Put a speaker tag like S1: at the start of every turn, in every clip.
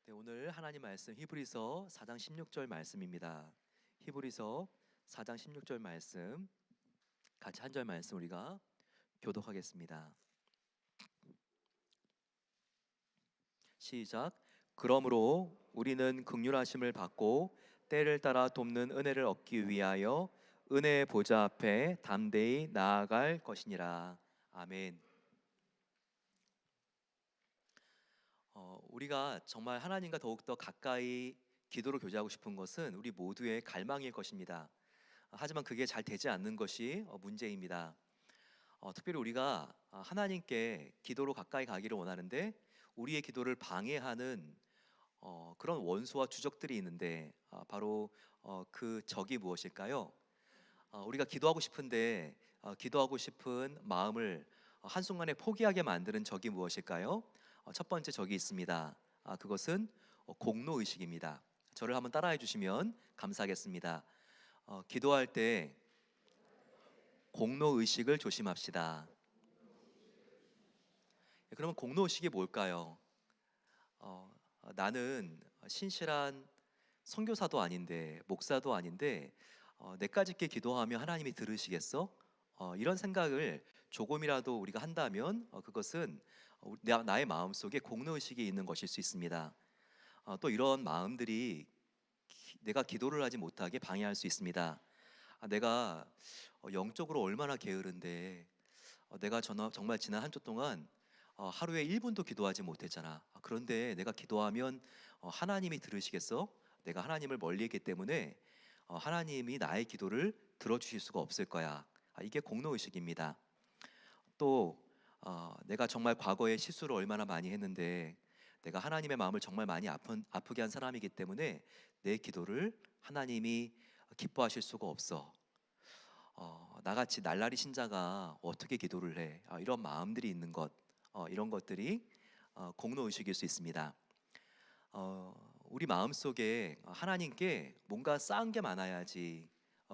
S1: 네, 오늘 하나님 말씀 히브리서 4장 16절 말씀입니다. 히브리서 4장 16절 말씀 같이 한 절 말씀 우리가 교독하겠습니다. 시작. 그러므로 우리는 긍휼하심을 받고 때를 따라 돕는 은혜를 얻기 위하여 은혜의 보좌 앞에 담대히 나아갈 것이니라. 아멘. 우리가 정말 하나님과 더욱더 가까이 기도로 교제하고 싶은 것은 우리 모두의 갈망일 것입니다. 하지만 그게 잘 되지 않는 것이 문제입니다. 특별히 우리가 하나님께 기도로 가까이 가기를 원하는데 우리의 기도를 방해하는 그런 원수와 주적들이 있는데 바로 그 적이 무엇일까요? 우리가 기도하고 싶은데 기도하고 싶은 마음을 한순간에 포기하게 만드는 적이 무엇일까요? 첫 번째 적이 있습니다. 그것은 공로의식입니다. 저를 한번 따라해 주시면 감사하겠습니다. 기도할 때 공로의식을 조심합시다. 그러면 공로의식이 뭘까요? 나는 신실한 선교사도 아닌데 목사도 아닌데 내까지 게 기도하면 하나님이 들으시겠어? 이런 생각을 조금이라도 우리가 한다면 그것은 나의 마음속에 공로의식이 있는 것일 수 있습니다. 또 이런 마음들이 내가 기도를 하지 못하게 방해할 수 있습니다. 내가 영적으로 얼마나 게으른데 내가 정말 지난 한 주 동안 하루에 1분도 기도하지 못했잖아. 그런데 내가 기도하면 하나님이 들으시겠어? 내가 하나님을 멀리했기 때문에 하나님이 나의 기도를 들어주실 수가 없을 거야. 이게 공로의식입니다. 또 내가 정말 과거에 실수를 얼마나 많이 했는데 내가 하나님의 마음을 정말 많이 아프게 한 사람이기 때문에 내 기도를 하나님이 기뻐하실 수가 없어. 나같이 날라리 신자가 어떻게 기도를 해? 이런 마음들이 있는 것, 이런 것들이 공로의식일 수 있습니다. 우리 마음속에 하나님께 뭔가 쌓은 게 많아야지.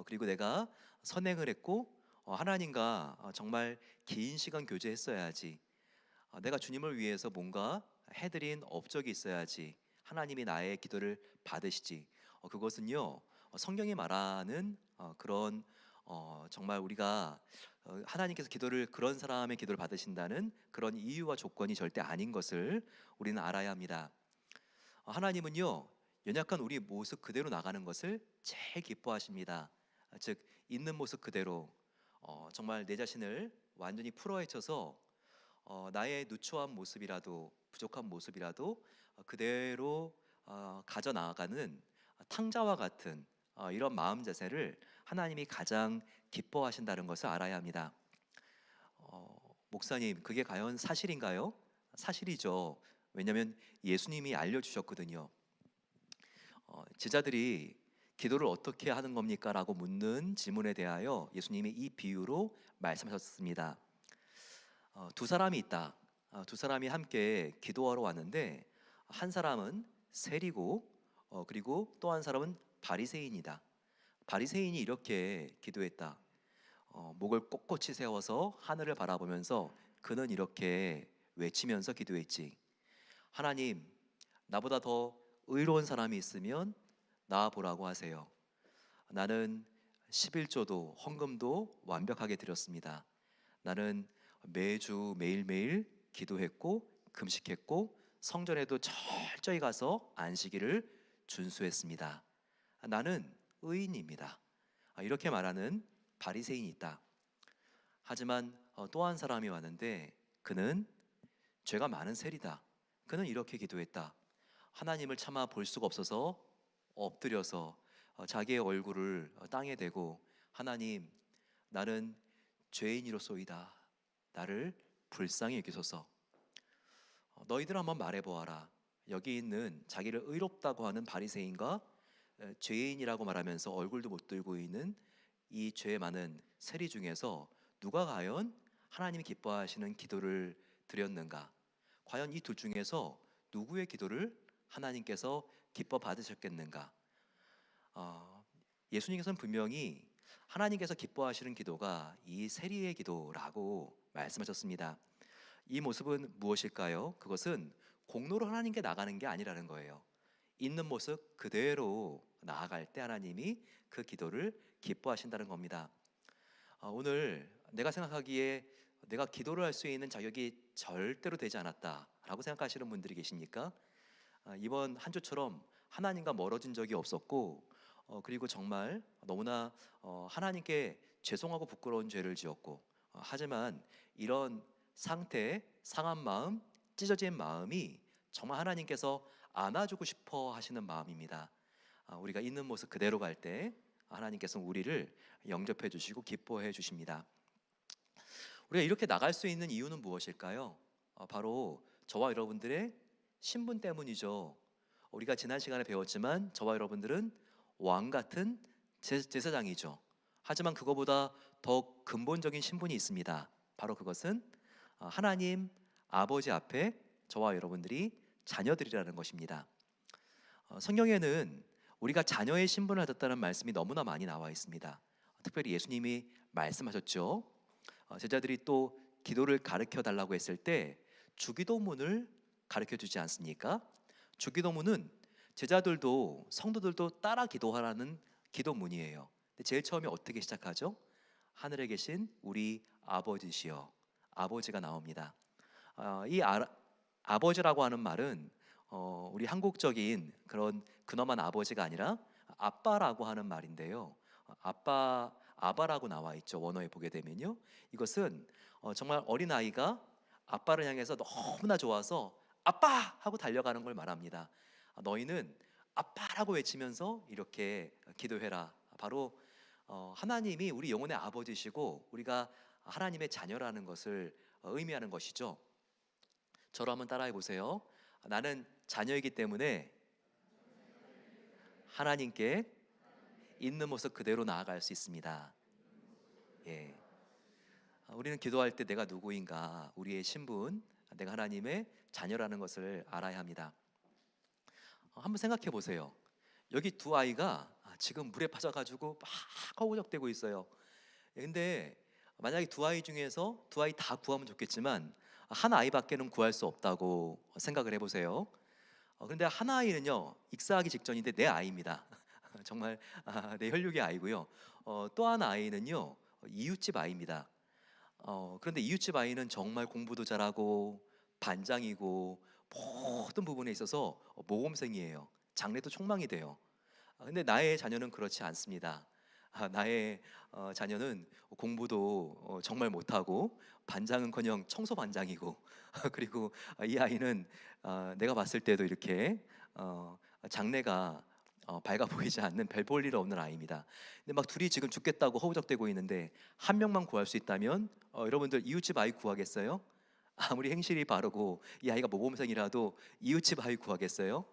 S1: 그리고 내가 선행을 했고 하나님과 정말 긴 시간 교제했어야지. 내가 주님을 위해서 뭔가 해드린 업적이 있어야지 하나님이 나의 기도를 받으시지. 그것은요 성경이 말하는 그런 정말 우리가 하나님께서 기도를 그런 사람의 기도를 받으신다는 그런 이유와 조건이 절대 아닌 것을 우리는 알아야 합니다. 하나님은요 연약한 우리 모습 그대로 나가는 것을 제일 기뻐하십니다. 즉 있는 모습 그대로 정말 내 자신을 완전히 풀어헤쳐서 나의 누추한 모습이라도 부족한 모습이라도 그대로 가져 나아가는 탕자와 같은 이런 마음 자세를 하나님이 가장 기뻐하신다는 것을 알아야 합니다. 목사님, 그게 과연 사실인가요? 사실이죠. 왜냐하면 예수님이 알려주셨거든요. 제자들이 기도를 어떻게 하는 겁니까? 라고 묻는 질문에 대하여 예수님이 이 비유로 말씀하셨습니다. 두 사람이 있다. 두 사람이 함께 기도하러 왔는데 한 사람은 세리고 그리고 또 한 사람은 바리새인이다. 바리새인이 이렇게 기도했다. 목을 꼿꼿이 세워서 하늘을 바라보면서 그는 이렇게 외치면서 기도했지. 하나님, 나보다 더 의로운 사람이 있으면 나와 보라고 하세요. 나는 11조도 헌금도 완벽하게 드렸습니다. 나는 매주 매일매일 기도했고 금식했고 성전에도 철저히 가서 안식일을 준수했습니다. 나는 의인입니다. 이렇게 말하는 바리새인이 있다. 하지만 또 한 사람이 왔는데 그는 죄가 많은 세리다. 그는 이렇게 기도했다. 하나님을 차마 볼 수가 없어서 엎드려서 자기의 얼굴을 땅에 대고 하나님, 나는 죄인이로소이다. 나를 불쌍히 여기소서. 너희들 한번 말해보아라. 여기 있는 자기를 의롭다고 하는 바리새인과 죄인이라고 말하면서 얼굴도 못 들고 있는 이 죄 많은 세리 중에서 누가 과연 하나님이 기뻐하시는 기도를 드렸는가? 과연 이 둘 중에서 누구의 기도를 하나님께서 기뻐 받으셨겠는가? 예수님께서는 분명히 하나님께서 기뻐하시는 기도가 이 세리의 기도라고 말씀하셨습니다. 이 모습은 무엇일까요? 그것은 공로로 하나님께 나가는 게 아니라는 거예요. 있는 모습 그대로 나아갈 때 하나님이 그 기도를 기뻐하신다는 겁니다. 오늘 내가 생각하기에 내가 기도를 할 수 있는 자격이 절대로 되지 않았다라고 생각하시는 분들이 계십니까? 이번 한 주처럼 하나님과 멀어진 적이 없었고, 그리고 정말 너무나 하나님께 죄송하고 부끄러운 죄를 지었고, 하지만 이런 상태, 상한 마음, 찢어진 마음이 정말 하나님께서 안아주고 싶어 하시는 마음입니다. 우리가 있는 모습 그대로 갈 때 하나님께서 우리를 영접해 주시고 기뻐해 주십니다. 우리가 이렇게 나갈 수 있는 이유는 무엇일까요? 바로 저와 여러분들의 신분 때문이죠. 우리가 지난 시간에 배웠지만 저와 여러분들은 왕 같은 제사장이죠. 하지만 그거보다 더 근본적인 신분이 있습니다. 바로 그것은 하나님 아버지 앞에 저와 여러분들이 자녀들이라는 것입니다. 성경에는 우리가 자녀의 신분을 갖았다는 말씀이 너무나 많이 나와 있습니다. 특별히 예수님이 말씀하셨죠. 제자들이 또 기도를 가르쳐 달라고 했을 때 주기도문을 가르쳐 주지 않습니까? 주기도문은 제자들도 성도들도 따라 기도하라는 기도문이에요. 근데 제일 처음에 어떻게 시작하죠? 하늘에 계신 우리 아버지시여, 아버지가 나옵니다. 이 아버지라고 하는 말은 우리 한국적인 그런 근엄한 아버지가 아니라 아빠라고 하는 말인데요. 아바라고 나와 있죠. 원어에 보게 되면요. 이것은 정말 어린 아이가 아빠를 향해서 너무나 좋아서 아빠 하고 달려가는 걸 말합니다. 너희는 아빠라고 외치면서 이렇게 기도해라. 바로 하나님이 우리 영혼의 아버지시고 우리가 하나님의 자녀라는 것을 의미하는 것이죠. 저로 한번 따라해 보세요. 나는 자녀이기 때문에 하나님께 있는 모습 그대로 나아갈 수 있습니다. 예. 우리는 기도할 때 내가 누구인가, 우리의 신분, 내가 하나님의 자녀라는 것을 알아야 합니다. 한번 생각해 보세요. 여기 두 아이가 지금 물에 빠져가지고 막 허우적대고 있어요. 근데 만약에 두 아이 중에서 두 아이 다 구하면 좋겠지만 한 아이밖에는 구할 수 없다고 생각을 해보세요. 그런데 한 아이는요 익사하기 직전인데 내 아이입니다. 정말 내 혈육의 아이고요. 또 한 아이는요 이웃집 아이입니다. 그런데 이웃집 아이는 정말 공부도 잘하고 반장이고 모든 부분에 있어서 모범생이에요. 장래도 촉망이 돼요. 근데 나의 자녀는 그렇지 않습니다. 나의 자녀는 공부도 정말 못하고 반장은커녕 청소 반장이고 그리고 이 아이는 내가 봤을 때도 이렇게 장래가 밝아 보이지 않는 별 볼 일 없는 아이입니다. 근데 막 둘이 지금 죽겠다고 허우적대고 있는데 한 명만 구할 수 있다면 여러분들 이웃집 아이 구하겠어요? 아무리 행실이 바르고 이 아이가 모범생이라도 이웃집 아이 구하겠어요?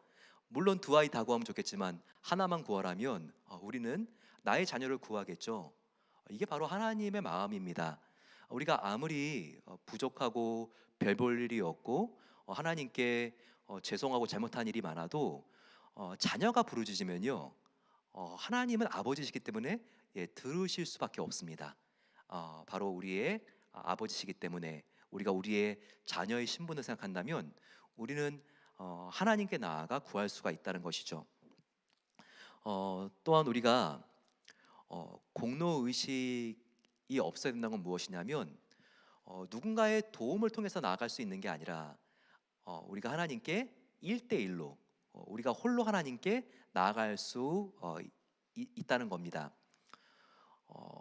S1: 물론 두 아이 다 구하면 좋겠지만 하나만 구하라면 우리는 나의 자녀를 구하겠죠. 이게 바로 하나님의 마음입니다. 우리가 아무리 부족하고 별 볼 일이 없고 하나님께 죄송하고 잘못한 일이 많아도 자녀가 부르짖으면요 하나님은 아버지시기 때문에 들으실 수밖에 없습니다. 바로 우리의 아버지시기 때문에 우리가 우리의 자녀의 신분을 생각한다면 우리는 하나님께 나아가 구할 수가 있다는 것이죠. 또한 우리가 공로 의식이 없어야 된다는 건 무엇이냐면 누군가의 도움을 통해서 나아갈 수 있는 게 아니라 우리가 하나님께 1대1로 우리가 홀로 하나님께 나아갈 수 있다는 겁니다.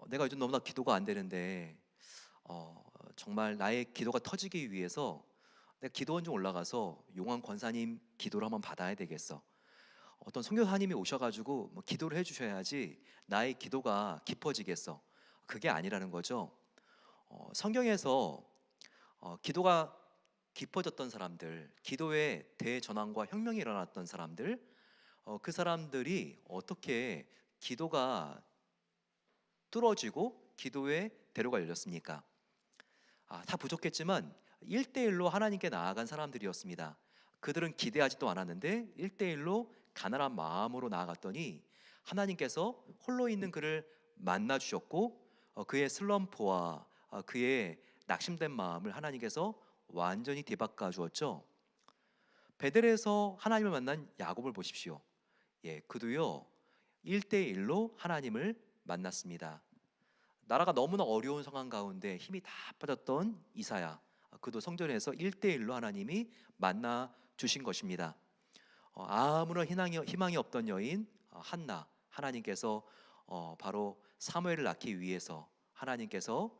S1: 내가 요즘 너무나 기도가 안 되는데 정말 나의 기도가 터지기 위해서 내가 기도원 좀 올라가서 용환 권사님 기도를 한번 받아야 되겠어. 어떤 선교사님이 오셔가지고 뭐 기도를 해주셔야지 나의 기도가 깊어지겠어. 그게 아니라는 거죠. 성경에서 기도가 깊어졌던 사람들, 기도의 대전환과 혁명이 일어났던 사람들, 그 사람들이 어떻게 기도가 뚫어지고 기도의 대로가 열렸습니까? 다 부족했지만 1대1로 하나님께 나아간 사람들이었습니다. 그들은 기대하지도 않았는데 1대1로 가난한 마음으로 나아갔더니 하나님께서 홀로 있는 그를 만나 주셨고 그의 슬럼프와 그의 낙심된 마음을 하나님께서 완전히 뒤바꿔 주었죠. 베델에서 하나님을 만난 야곱을 보십시오. 그도요 1대1로 하나님을 만났습니다. 나라가 너무나 어려운 상황 가운데 힘이 다 빠졌던 이사야, 그도 성전에서 1대1로 하나님이 만나 주신 것입니다. 아무런 희망이 없던 여인 한나, 하나님께서 바로 사무엘을 낳기 위해서 하나님께서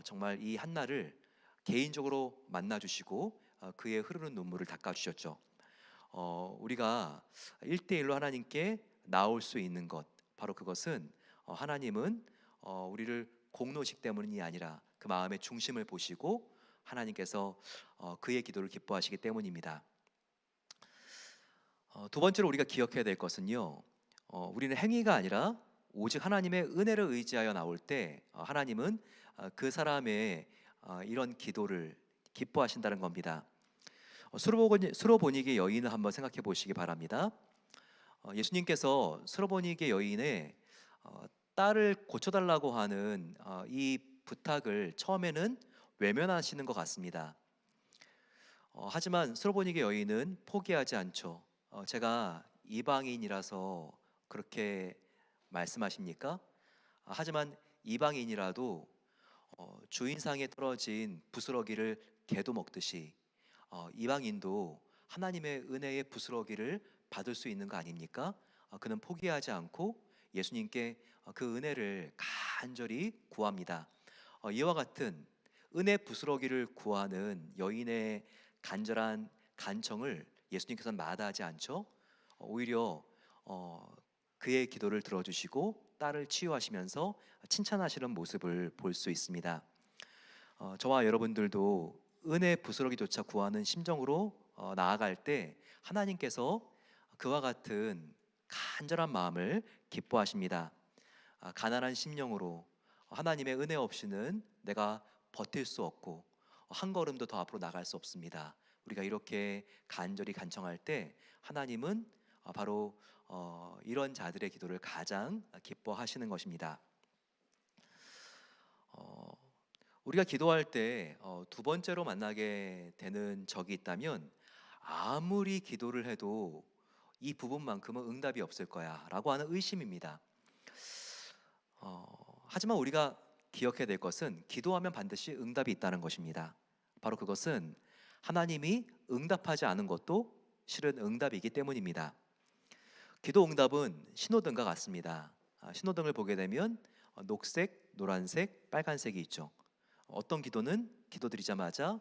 S1: 정말 이 한나를 개인적으로 만나 주시고 그의 흐르는 눈물을 닦아 주셨죠. 우리가 1대1로 하나님께 나올 수 있는 것, 바로 그것은 하나님은 우리를 공로식 때문이 아니라 그 마음의 중심을 보시고 하나님께서 그의 기도를 기뻐하시기 때문입니다. 두 번째로 우리가 기억해야 될 것은요, 우리는 행위가 아니라 오직 하나님의 은혜를 의지하여 나올 때 하나님은 그 사람의 이런 기도를 기뻐하신다는 겁니다. 수로보니게 여인을 한번 생각해 보시기 바랍니다. 예수님께서 수로보니게 여인의 딸을 고쳐달라고 하는 이 부탁을 처음에는 외면하시는 것 같습니다. 하지만 수로보니게 여인은 포기하지 않죠. 제가 이방인이라서 그렇게 말씀하십니까? 하지만 이방인이라도 주인상에 떨어진 부스러기를 개도 먹듯이 이방인도 하나님의 은혜의 부스러기를 받을 수 있는 거 아닙니까? 그는 포기하지 않고 예수님께 그 은혜를 간절히 구합니다. 이와 같은 은혜 부스러기를 구하는 여인의 간절한 간청을 예수님께서는 마다하지 않죠. 오히려 그의 기도를 들어주시고 딸을 치유하시면서 칭찬하시는 모습을 볼 수 있습니다. 저와 여러분들도 은혜 부스러기조차 구하는 심정으로 나아갈 때 하나님께서 그와 같은 간절한 마음을 기뻐하십니다. 가난한 심령으로 하나님의 은혜 없이는 내가 버틸 수 없고 한 걸음도 더 앞으로 나갈 수 없습니다. 우리가 이렇게 간절히 간청할 때 하나님은 바로 이런 자들의 기도를 가장 기뻐하시는 것입니다. 우리가 기도할 때 두 번째로 만나게 되는 적이 있다면 아무리 기도를 해도 이 부분만큼은 응답이 없을 거야 라고 하는 의심입니다. 하지만 우리가 기억해야 될 것은 기도하면 반드시 응답이 있다는 것입니다. 바로 그것은 하나님이 응답하지 않은 것도 실은 응답이기 때문입니다. 기도 응답은 신호등과 같습니다. 신호등을 보게 되면 녹색, 노란색, 빨간색이 있죠. 어떤 기도는 기도드리자마자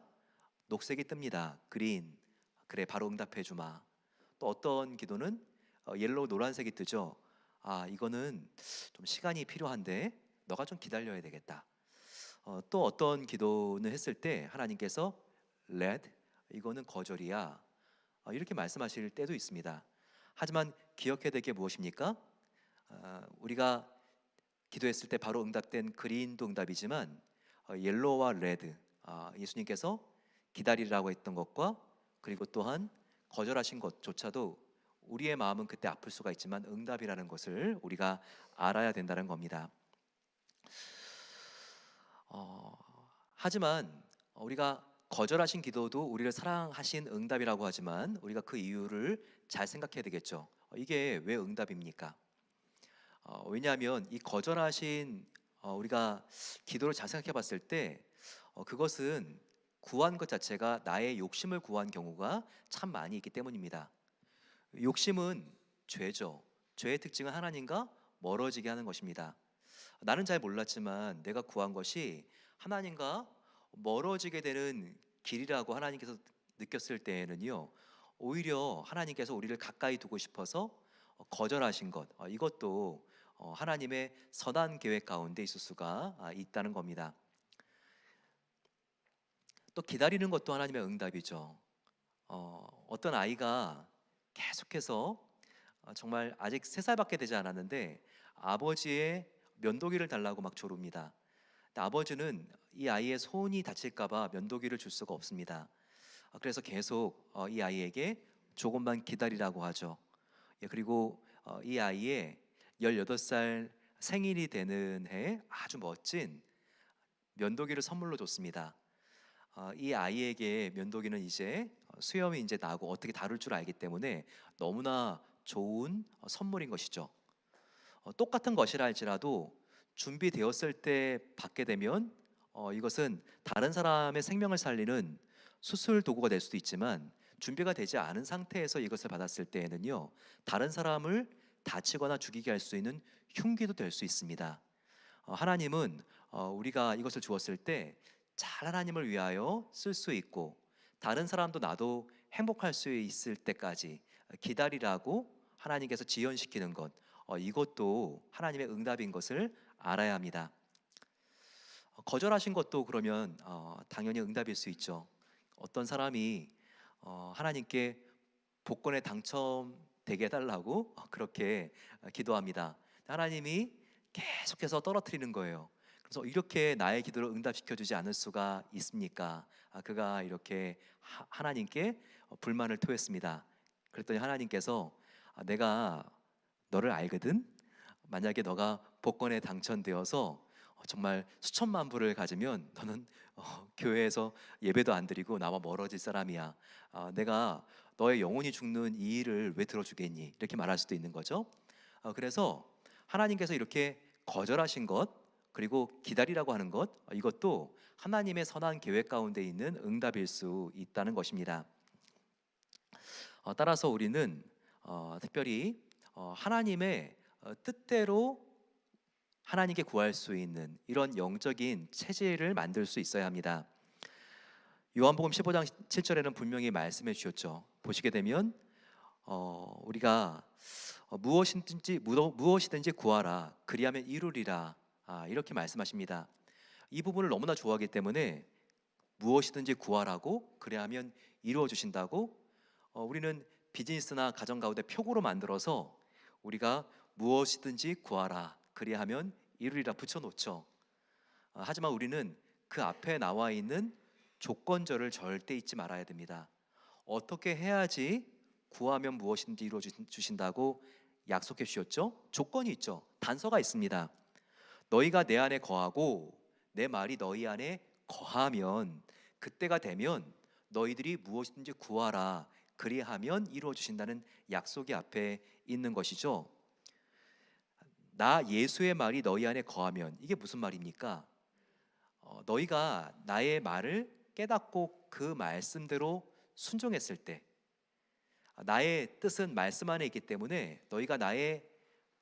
S1: 녹색이 뜹니다. 그린, 그래 바로 응답해 주마. 또 어떤 기도는 옐로우, 노란색이 뜨죠. 이거는 좀 시간이 필요한데 너가 좀 기다려야 되겠다. 또 어떤 기도는 했을 때 하나님께서 레드, 이거는 거절이야, 이렇게 말씀하실 때도 있습니다. 하지만 기억해야 될 게 무엇입니까? 우리가 기도했을 때 바로 응답된 그린도 응답이지만 옐로우와 레드, 예수님께서 기다리라고 했던 것과 그리고 또한 거절하신 것조차도 우리의 마음은 그때 아플 수가 있지만 응답이라는 것을 우리가 알아야 된다는 겁니다. 하지만 우리가 거절하신 기도도 우리를 사랑하신 응답이라고 하지만 우리가 그 이유를 잘 생각해야 되겠죠. 이게 왜 응답입니까? 왜냐하면 이 거절하신 우리가 기도를 잘 생각해 봤을 때 그것은 구한 것 자체가 나의 욕심을 구한 경우가 참 많이 있기 때문입니다. 욕심은 죄죠. 죄의 특징은 하나님과 멀어지게 하는 것입니다. 나는 잘 몰랐지만 내가 구한 것이 하나님과 멀어지게 되는 길이라고 하나님께서 느꼈을 때에는요, 오히려 하나님께서 우리를 가까이 두고 싶어서 거절하신 것, 이것도 하나님의 선한 계획 가운데 있을 수가 있다는 겁니다. 또 기다리는 것도 하나님의 응답이죠. 어떤 아이가 계속해서 정말 아직 3살밖에 되지 않았는데 아버지의 면도기를 달라고 막 조릅니다. 근데 아버지는 이 아이의 손이 다칠까봐 면도기를 줄 수가 없습니다. 그래서 계속 이 아이에게 조금만 기다리라고 하죠. 그리고 이 아이의 18살 생일이 되는 해에 아주 멋진 면도기를 선물로 줬습니다. 이 아이에게 면도기는 이제 수염이 이제 나고 어떻게 다룰 줄 알기 때문에 너무나 좋은 선물인 것이죠. 똑같은 것이라 할지라도 준비되었을 때 받게 되면 이것은 다른 사람의 생명을 살리는 수술 도구가 될 수도 있지만, 준비가 되지 않은 상태에서 이것을 받았을 때에는요, 다른 사람을 다치거나 죽이게 할 수 있는 흉기도 될 수 있습니다. 하나님은 우리가 이것을 주었을 때 잘 하나님을 위하여 쓸 수 있고, 다른 사람도 나도 행복할 수 있을 때까지 기다리라고 하나님께서 지연시키는 것, 이것도 하나님의 응답인 것을 알아야 합니다. 거절하신 것도 그러면 당연히 응답일 수 있죠. 어떤 사람이 하나님께 복권에 당첨되게 해달라고 그렇게 기도합니다. 하나님이 계속해서 떨어뜨리는 거예요. 그래서 이렇게 나의 기도를 응답시켜 주지 않을 수가 있습니까? 그가 이렇게 하나님께 불만을 토했습니다. 그랬더니 하나님께서 내가 너를 알거든. 만약에 너가 복권에 당첨되어서 정말 수천만 불을 가지면 너는 교회에서 예배도 안 드리고 나와 멀어질 사람이야. 내가 너의 영혼이 죽는 이 일을 왜 들어주겠니? 이렇게 말할 수도 있는 거죠. 그래서 하나님께서 이렇게 거절하신 것, 그리고 기다리라고 하는 것, 이것도 하나님의 선한 계획 가운데 있는 응답일 수 있다는 것입니다. 따라서 우리는 특별히 하나님의 뜻대로 하나님께 구할 수 있는 이런 영적인 체질을 만들 수 있어야 합니다. 요한복음 15장 7절에는 분명히 말씀해 주셨죠. 보시게 되면 우리가 무엇이든지 구하라 그리하면 이루리라, 이렇게 말씀하십니다. 이 부분을 너무나 좋아하기 때문에 무엇이든지 구하라고 그리하면 이루어 주신다고 우리는 비즈니스나 가정 가운데 표구로 만들어서 우리가 무엇이든지 구하라 그리하면 이루리라 붙여놓죠. 하지만 우리는 그 앞에 나와 있는 조건절을 절대 잊지 말아야 됩니다. 어떻게 해야지 구하면 무엇이든지 이루어 주신다고 약속해 주셨죠? 조건이 있죠. 단서가 있습니다. 너희가 내 안에 거하고 내 말이 너희 안에 거하면, 그때가 되면 너희들이 무엇이든지 구하라 그리하면 이루어 주신다는 약속이 앞에 있는 것이죠. 나 예수의 말이 너희 안에 거하면, 이게 무슨 말입니까? 너희가 나의 말을 깨닫고 그 말씀대로 순종했을 때, 나의 뜻은 말씀 안에 있기 때문에 너희가 나의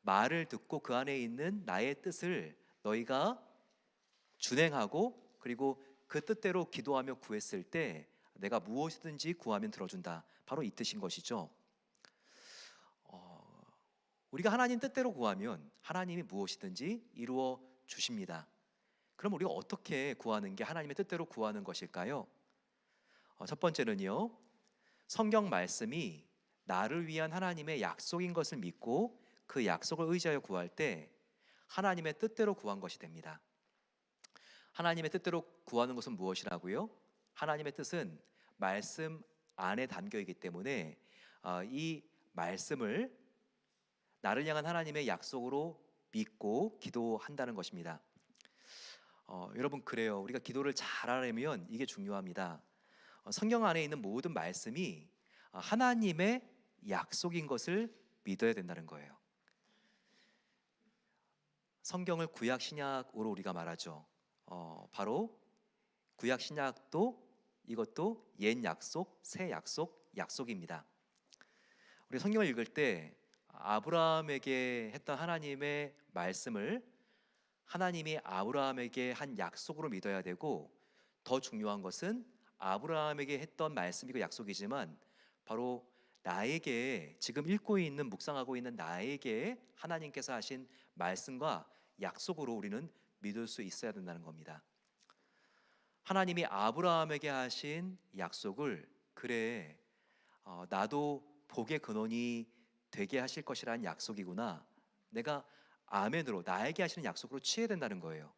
S1: 말을 듣고 그 안에 있는 나의 뜻을 너희가 준행하고, 그리고 그 뜻대로 기도하며 구했을 때 내가 무엇이든지 구하면 들어준다, 바로 이 뜻인 것이죠. 우리가 하나님 뜻대로 구하면 하나님이 무엇이든지 이루어 주십니다. 그럼 우리가 어떻게 구하는 게 하나님의 뜻대로 구하는 것일까요? 첫 번째는요, 성경 말씀이 나를 위한 하나님의 약속인 것을 믿고 그 약속을 의지하여 구할 때 하나님의 뜻대로 구한 것이 됩니다. 하나님의 뜻대로 구하는 것은 무엇이라고요? 하나님의 뜻은 말씀 안에 담겨 있기 때문에 이 말씀을 나를 향한 하나님의 약속으로 믿고 기도한다는 것입니다. 여러분, 그래요. 우리가 기도를 잘하려면 이게 중요합니다. 성경 안에 있는 모든 말씀이 하나님의 약속인 것을 믿어야 된다는 거예요. 성경을 구약 신약으로 우리가 말하죠. 바로 구약 신약도 이것도 옛 약속, 새 약속, 약속입니다. 우리 성경을 읽을 때 아브라함에게 했던 하나님의 말씀을 하나님이 아브라함에게 한 약속으로 믿어야 되고, 더 중요한 것은 아브라함에게 했던 말씀이고 약속이지만 바로 나에게, 지금 읽고 있는 묵상하고 있는 나에게 하나님께서 하신 말씀과 약속으로 우리는 믿을 수 있어야 된다는 겁니다. 하나님이 아브라함에게 하신 약속을, 그래, 나도 복의 근원이 되게 하실 것이라는 약속이구나, 내가 아멘으로 나에게 하시는 약속으로 취해야 된다는 거예요.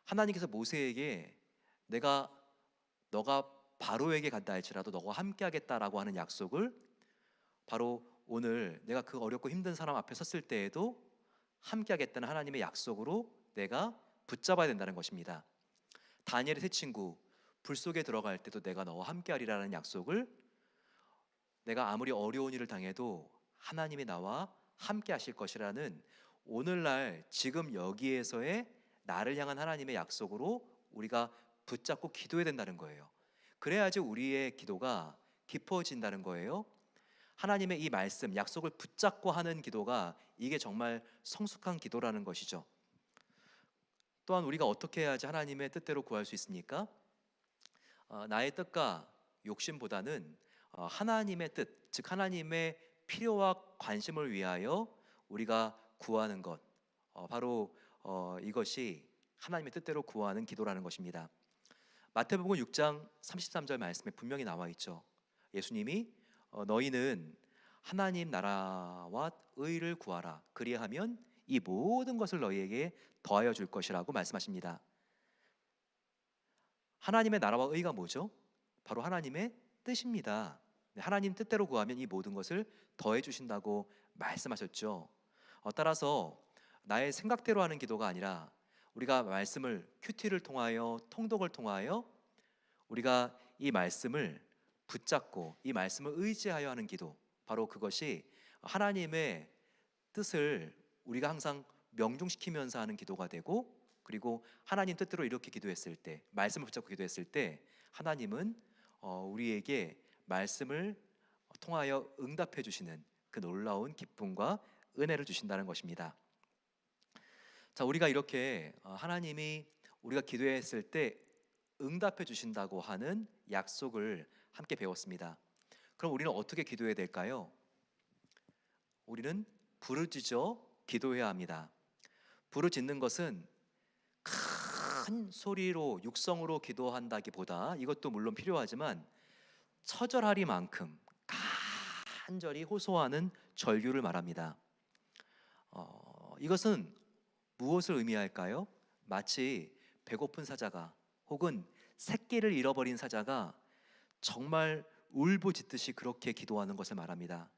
S1: 하나님께서 모세에게 너가 바로에게 간다 할지라도 너와 함께 하겠다라고 하는 약속을 바로 오늘 내가 그 어렵고 힘든 사람 앞에 섰을 때에도 함께 하겠다는 하나님의 약속으로 내가 붙잡아야 된다는 것입니다. 다니엘의 세 친구, 불 속에 들어갈 때도 내가 너와 함께하리라는 약속을, 내가 아무리 어려운 일을 당해도 하나님이 나와 함께 하실 것이라는 오늘날 지금 여기에서의 나를 향한 하나님의 약속으로 우리가 붙잡고 기도해야 된다는 거예요. 그래야지 우리의 기도가 깊어진다는 거예요. 하나님의 이 말씀, 약속을 붙잡고 하는 기도가 이게 정말 성숙한 기도라는 것이죠. 또한 우리가 어떻게 해야지 하나님의 뜻대로 구할 수 있습니까? 나의 뜻과 욕심보다는 하나님의 뜻, 즉 하나님의 필요와 관심을 위하여 우리가 구하는 것, 바로 이것이 하나님의 뜻대로 구하는 기도라는 것입니다. 마태복음 6장 33절 말씀에 분명히 나와 있죠. 예수님이 너희는 하나님 나라와 의를 구하라, 그리하면 이 모든 것을 너희에게 더하여 줄 것이라고 말씀하십니다. 하나님의 나라와 의가 뭐죠? 바로 하나님의 뜻입니다. 하나님 뜻대로 구하면 이 모든 것을 더해 주신다고 말씀하셨죠. 따라서 나의 생각대로 하는 기도가 아니라 우리가 말씀을 큐티를 통하여, 통독을 통하여 우리가 이 말씀을 붙잡고 이 말씀을 의지하여 하는 기도, 바로 그것이 하나님의 뜻을 우리가 항상 명중시키면서 하는 기도가 되고, 그리고 하나님 뜻대로 이렇게 기도했을 때, 말씀을 붙잡고 기도했을 때 하나님은 우리에게 말씀을 통하여 응답해 주시는 그 놀라운 기쁨과 은혜를 주신다는 것입니다. 자, 우리가 이렇게 하나님이 우리가 기도했을 때 응답해 주신다고 하는 약속을 함께 배웠습니다. 그럼 우리는 어떻게 기도해야 될까요? 우리는 부르짖어 기도해야 합니다. 부르짖는 것은 큰 소리로 육성으로 기도한다기보다, 이것도 물론 필요하지만 처절하리만큼 간절히 호소하는 절규를 말합니다. 이것은 무엇을 의미할까요? 마치 배고픈 사자가, 혹은 새끼를 잃어버린 사자가 정말 울부짖듯이 그렇게 기도하는 것을 말합니다.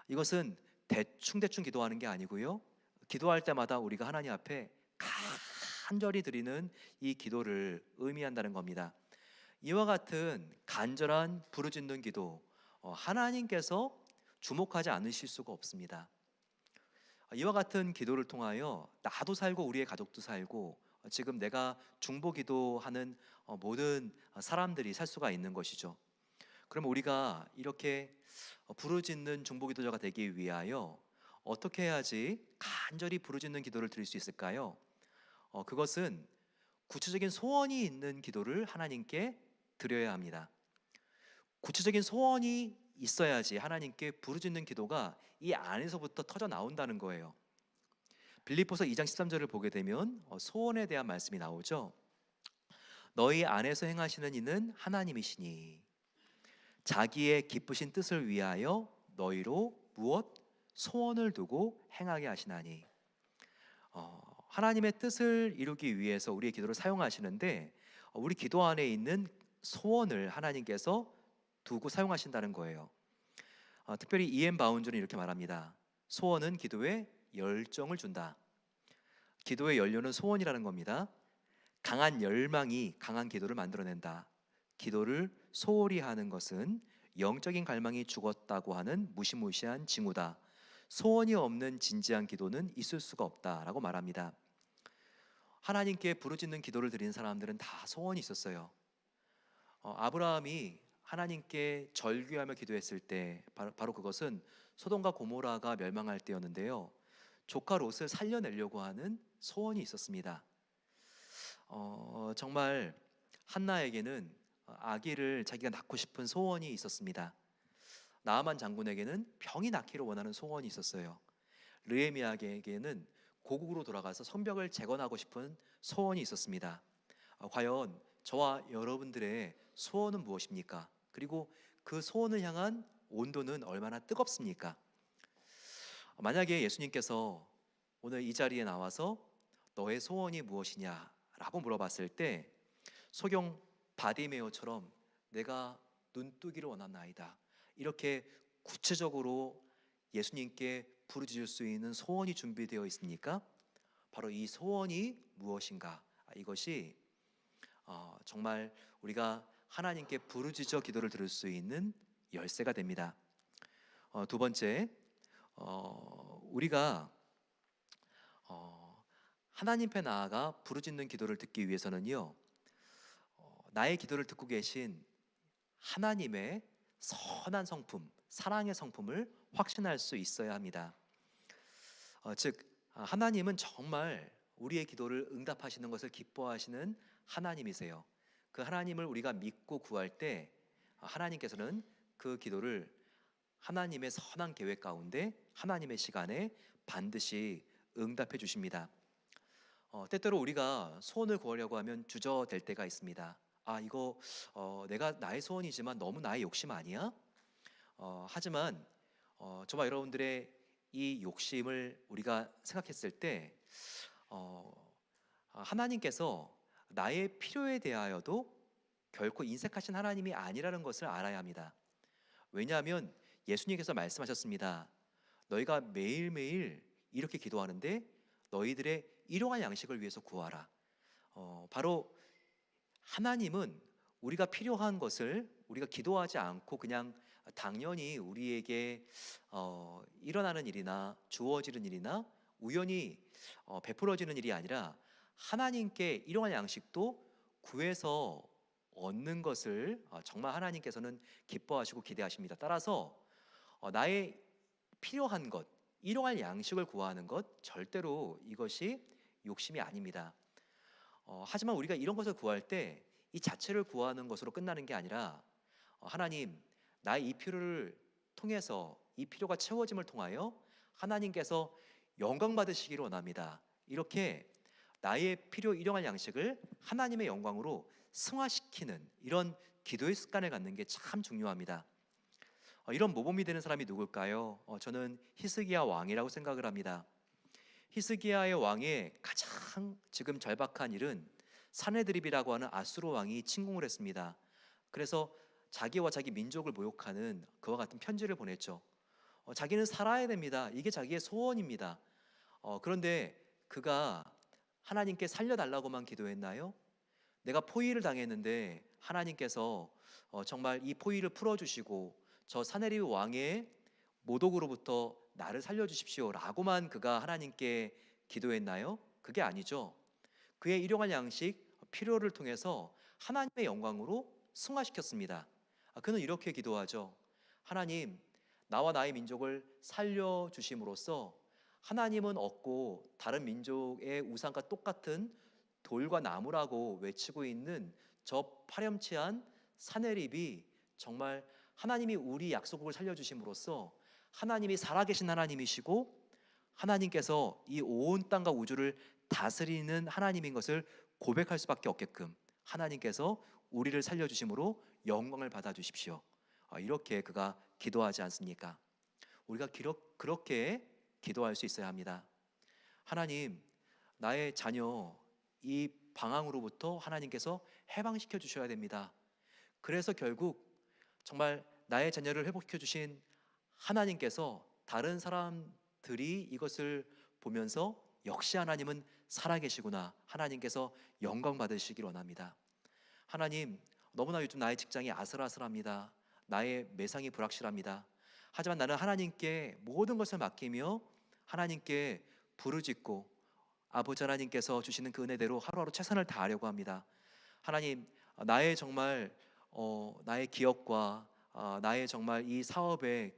S1: 이것은 대충 기도하는 게 아니고요, 기도할 때마다 우리가 하나님 앞에 간절히 드리는 이 기도를 의미한다는 겁니다. 이와 같은 간절한 부르짖는 기도, 하나님께서 주목하지 않으실 수가 없습니다. 이와 같은 기도를 통하여 나도 살고 우리의 가족도 살고 지금 내가 중보기도하는 모든 사람들이 살 수가 있는 것이죠. 그럼 우리가 이렇게 부르짖는 중보기도자가 되기 위하여 어떻게 해야지 간절히 부르짖는 기도를 드릴 수 있을까요? 그것은 구체적인 소원이 있는 기도를 하나님께 드려야 합니다. 구체적인 소원이 있어야지 하나님께 부르짖는 기도가 이 안에서부터 터져 나온다는 거예요. 빌립보서 2장 13절을 보게 되면 소원에 대한 말씀이 나오죠. 너희 안에서 행하시는 이는 하나님이시니 자기의 기쁘신 뜻을 위하여 너희로 무엇 소원을 두고 행하게 하시나니. 하나님의 뜻을 이루기 위해서 우리의 기도를 사용하시는데, 우리 기도 안에 있는 소원을 하나님께서 두고 사용하신다는 거예요. 특별히 E.M. 바운즈는 이렇게 말합니다. 소원은 기도에 열정을 준다. 기도의 연료는 소원이라는 겁니다. 강한 열망이 강한 기도를 만들어낸다. 기도를 소홀히 하는 것은 영적인 갈망이 죽었다고 하는 무시무시한 징후다. 소원이 없는 진지한 기도는 있을 수가 없다라고 말합니다. 하나님께 부르짖는 기도를 드린 사람들은 다 소원이 있었어요. 아브라함이 하나님께 절규하며 기도했을 때 바로 그것은 소돔과 고모라가 멸망할 때였는데요, 조카 롯을 살려내려고 하는 소원이 있었습니다. 정말 한나에게는 아기를 자기가 낳고 싶은 소원이 있었습니다. 나아만 장군에게는 병이 낫기를 원하는 소원이 있었어요. 르헤미야에게는 고국으로 돌아가서 성벽을 재건하고 싶은 소원이 있었습니다. 과연 저와 여러분들의 소원은 무엇입니까? 그리고 그 소원을 향한 온도는 얼마나 뜨겁습니까? 만약에 예수님께서 오늘 이 자리에 나와서 너의 소원이 무엇이냐 라고 물어봤을 때 소경 바디메오처럼 내가 눈뜨기를 원하나이다, 이렇게 구체적으로 예수님께 부르짖을 수 있는 소원이 준비되어 있습니까? 바로 이 소원이 무엇인가, 이것이 정말 우리가 하나님께 부르짖어 기도를 들을 수 있는 열쇠가 됩니다. 두 번째, 우리가 하나님 앞에 나아가 부르짖는 기도를 듣기 위해서는요, 나의 기도를 듣고 계신 하나님의 선한 성품, 사랑의 성품을 확신할 수 있어야 합니다. 즉 하나님은 정말 우리의 기도를 응답하시는 것을 기뻐하시는 하나님이세요. 그 하나님을 우리가 믿고 구할 때 하나님께서는 그 기도를 하나님의 선한 계획 가운데 하나님의 시간에 반드시 응답해 주십니다. 때때로 우리가 소원을 구하려고 하면 주저될 때가 있습니다. 이거 내가 나의 소원이지만 너무 나의 욕심 아니야? 하지만 저와 여러분들의 이 욕심을 우리가 생각했을 때 하나님께서 나의 필요에 대하여도 결코 인색하신 하나님이 아니라는 것을 알아야 합니다. 왜냐하면 예수님께서 말씀하셨습니다. 너희가 매일매일 이렇게 기도하는데 너희들의 일용할 양식을 위해서 구하라. 바로 하나님은 우리가 필요한 것을 우리가 기도하지 않고 그냥 당연히 우리에게 일어나는 일이나 주어지는 일이나 우연히 베풀어지는 일이 아니라 하나님께 일용할 양식도 구해서 얻는 것을 정말 하나님께서는 기뻐하시고 기대하십니다. 따라서 나의 필요한 것, 일용할 양식을 구하는 것 절대로 이것이 욕심이 아닙니다. 하지만 우리가 이런 것을 구할 때 이 자체를 구하는 것으로 끝나는 게 아니라 하나님, 나의 이 필요를 통해서 이 필요가 채워짐을 통하여 하나님께서 영광 받으시기를 원합니다. 이렇게 나의 필요 일용할 양식을 하나님의 영광으로 승화시키는 이런 기도의 습관을 갖는 게 참 중요합니다. 이런 모범이 되는 사람이 누굴까요? 저는 히스기야 왕이라고 생각을 합니다. 히스기야의 왕의 가장 지금 절박한 일은 사네드립이라고 하는 아수르 왕이 침공을 했습니다. 그래서 자기와 자기 민족을 모욕하는 그와 같은 편지를 보냈죠. 자기는 살아야 됩니다. 이게 자기의 소원입니다. 그런데 그가 하나님께 살려달라고만 기도했나요? 내가 포위를 당했는데 하나님께서 정말 이 포위를 풀어주시고 저 사네립 왕의 모독으로부터 나를 살려주십시오 라고만 그가 하나님께 기도했나요? 그게 아니죠. 그의 일용할 양식, 필요를 통해서 하나님의 영광으로 승화시켰습니다. 그는 이렇게 기도하죠. 하나님, 나와 나의 민족을 살려주심으로써 하나님은 없고 다른 민족의 우상과 똑같은 돌과 나무라고 외치고 있는 저 파렴치한 사네립이 정말 하나님이 우리 약속을 살려주심으로써 하나님이 살아계신 하나님이시고 하나님께서 이 온 땅과 우주를 다스리는 하나님인 것을 고백할 수밖에 없게끔 하나님께서 우리를 살려주심으로 영광을 받아주십시오. 이렇게 그가 기도하지 않습니까? 우리가 그렇게 기도할 수 있어야 합니다. 하나님, 나의 자녀 이 방황으로부터 하나님께서 해방시켜 주셔야 됩니다. 그래서 결국 정말 나의 자녀를 회복시켜 주신 하나님께서 다른 사람들이 이것을 보면서 역시 하나님은 살아계시구나, 하나님께서 영광 받으시길 원합니다. 하나님, 너무나 요즘 나의 직장이 아슬아슬합니다. 나의 매상이 불확실합니다. 하지만 나는 하나님께 모든 것을 맡기며 하나님께 부르짖고 아버지 하나님께서 주시는 그 은혜대로 하루하루 최선을 다하려고 합니다. 하나님, 나의 정말 나의 기업과 나의 정말 이 사업의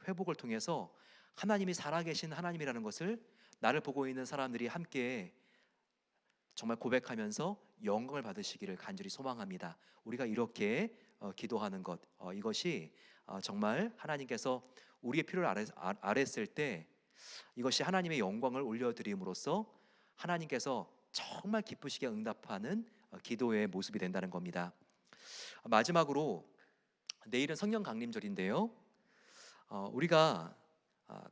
S1: 회복을 통해서 하나님이 살아계신 하나님이라는 것을 나를 보고 있는 사람들이 함께 정말 고백하면서 영광을 받으시기를 간절히 소망합니다. 우리가 이렇게 기도하는 것, 이것이 정말 하나님께서 우리의 필요를 아랬을 때 이것이 하나님의 영광을 올려드림으로써 하나님께서 정말 기쁘시게 응답하는 기도의 모습이 된다는 겁니다. 마지막으로 내일은 성령 강림절인데요. 우리가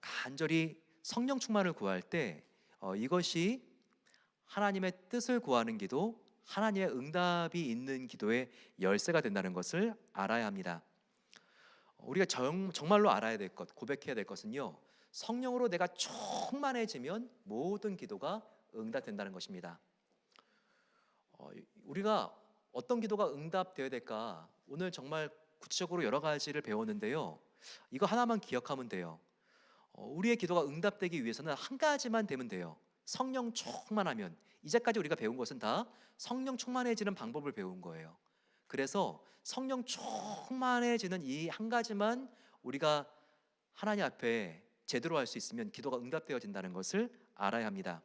S1: 간절히 성령 충만을 구할 때 이것이 하나님의 뜻을 구하는 기도, 하나님의 응답이 있는 기도의 열쇠가 된다는 것을 알아야 합니다. 우리가 정말로 알아야 될 것, 고백해야 될 것은요, 성령으로 내가 충만해지면 모든 기도가 응답된다는 것입니다. 우리가 어떤 기도가 응답되어야 될까? 오늘 정말 구체적으로 여러 가지를 배웠는데요. 이거 하나만 기억하면 돼요. 우리의 기도가 응답되기 위해서는 한 가지만 되면 돼요. 성령 충만하면. 이제까지 우리가 배운 것은 다 성령 충만해지는 방법을 배운 거예요. 그래서 성령 충만해지는 이 한 가지만 우리가 하나님 앞에 제대로 할 수 있으면 기도가 응답되어진다는 것을 알아야 합니다.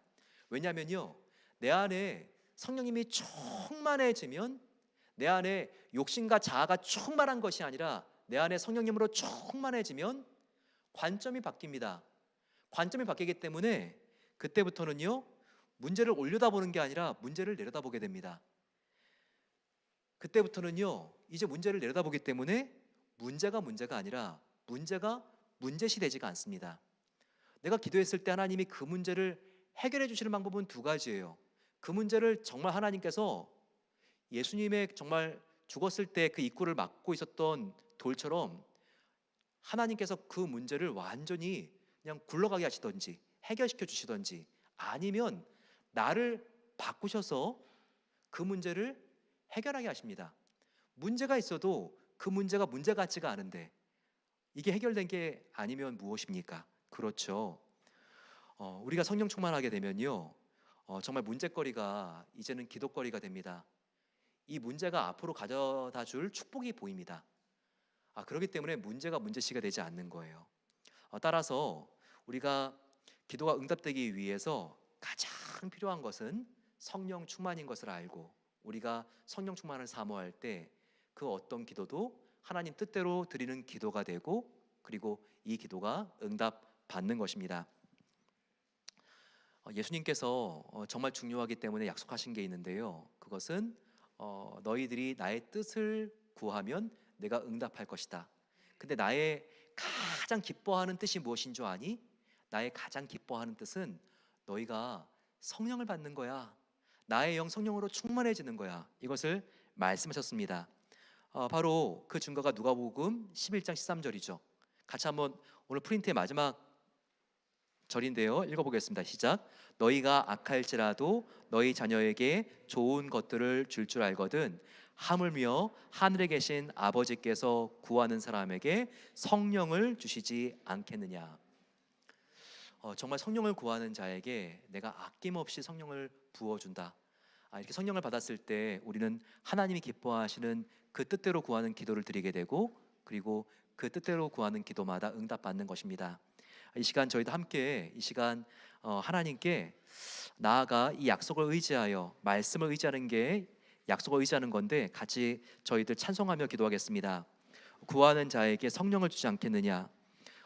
S1: 왜냐하면요, 내 안에 성령님이 충만해지면 내 안에 욕심과 자아가 충만한 것이 아니라 내 안에 성령님으로 충만해지면 관점이 바뀝니다. 관점이 바뀌기 때문에 그때부터는요, 문제를 올려다보는 게 아니라 문제를 내려다보게 됩니다. 그때부터는요, 이제 문제를 내려다보기 때문에 문제가 아니라 문제가 문제시 되지가 않습니다. 내가 기도했을 때 하나님이 그 문제를 해결해 주시는 방법은 두 가지예요. 그 문제를 정말 하나님께서 예수님의 정말 죽었을 때 그 입구를 막고 있었던 돌처럼 하나님께서 그 문제를 완전히 그냥 굴러가게 하시던지 해결시켜 주시던지, 아니면 나를 바꾸셔서 그 문제를 해결하게 하십니다. 문제가 있어도 그 문제가 문제 같지가 않은데 이게 해결된 게 아니면 무엇입니까? 그렇죠. 우리가 성령 충만하게 되면요, 정말 문제거리가 이제는 기도거리가 됩니다. 이 문제가 앞으로 가져다 줄 축복이 보입니다. 그렇기 때문에 문제가 문제시가 되지 않는 거예요. 따라서 우리가 기도가 응답되기 위해서 가장 필요한 것은 성령 충만인 것을 알고, 우리가 성령 충만을 사모할 때 그 어떤 기도도 하나님 뜻대로 드리는 기도가 되고, 그리고 이 기도가 응답받는 것입니다. 예수님께서 정말 중요하기 때문에 약속하신 게 있는데요, 그것은 너희들이 나의 뜻을 구하면 내가 응답할 것이다. 근데 나의 가장 기뻐하는 뜻이 무엇인 줄 아니? 나의 가장 기뻐하는 뜻은 너희가 성령을 받는 거야. 나의 영 성령으로 충만해지는 거야. 이것을 말씀하셨습니다. 바로 그 증거가 누가복음 11장 13절이죠. 같이 한번 오늘 프린트의 마지막 절인데요, 읽어보겠습니다. 시작. 너희가 악할지라도 너희 자녀에게 좋은 것들을 줄 알거든 하물며 하늘에 계신 아버지께서 구하는 사람에게 성령을 주시지 않겠느냐. 정말 성령을 구하는 자에게 내가 아낌없이 성령을 부어준다. 이렇게 성령을 받았을 때 우리는 하나님이 기뻐하시는 그 뜻대로 구하는 기도를 드리게 되고, 그리고 그 뜻대로 구하는 기도마다 응답받는 것입니다. 이 시간 저희도 함께 이 시간 하나님께 나아가 이 약속을 의지하여, 말씀을 의지하는 게 약속을 의지하는 건데, 같이 저희들 찬송하며 기도하겠습니다. 구하는 자에게 성령을 주지 않겠느냐.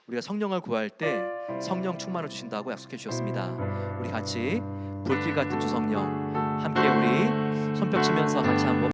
S1: 우리가 성령을 구할 때 성령 충만을 주신다고 약속해 주셨습니다. 우리 같이 불길 같은 주 성령, 함께 우리 손뼉 치면서 같이 한번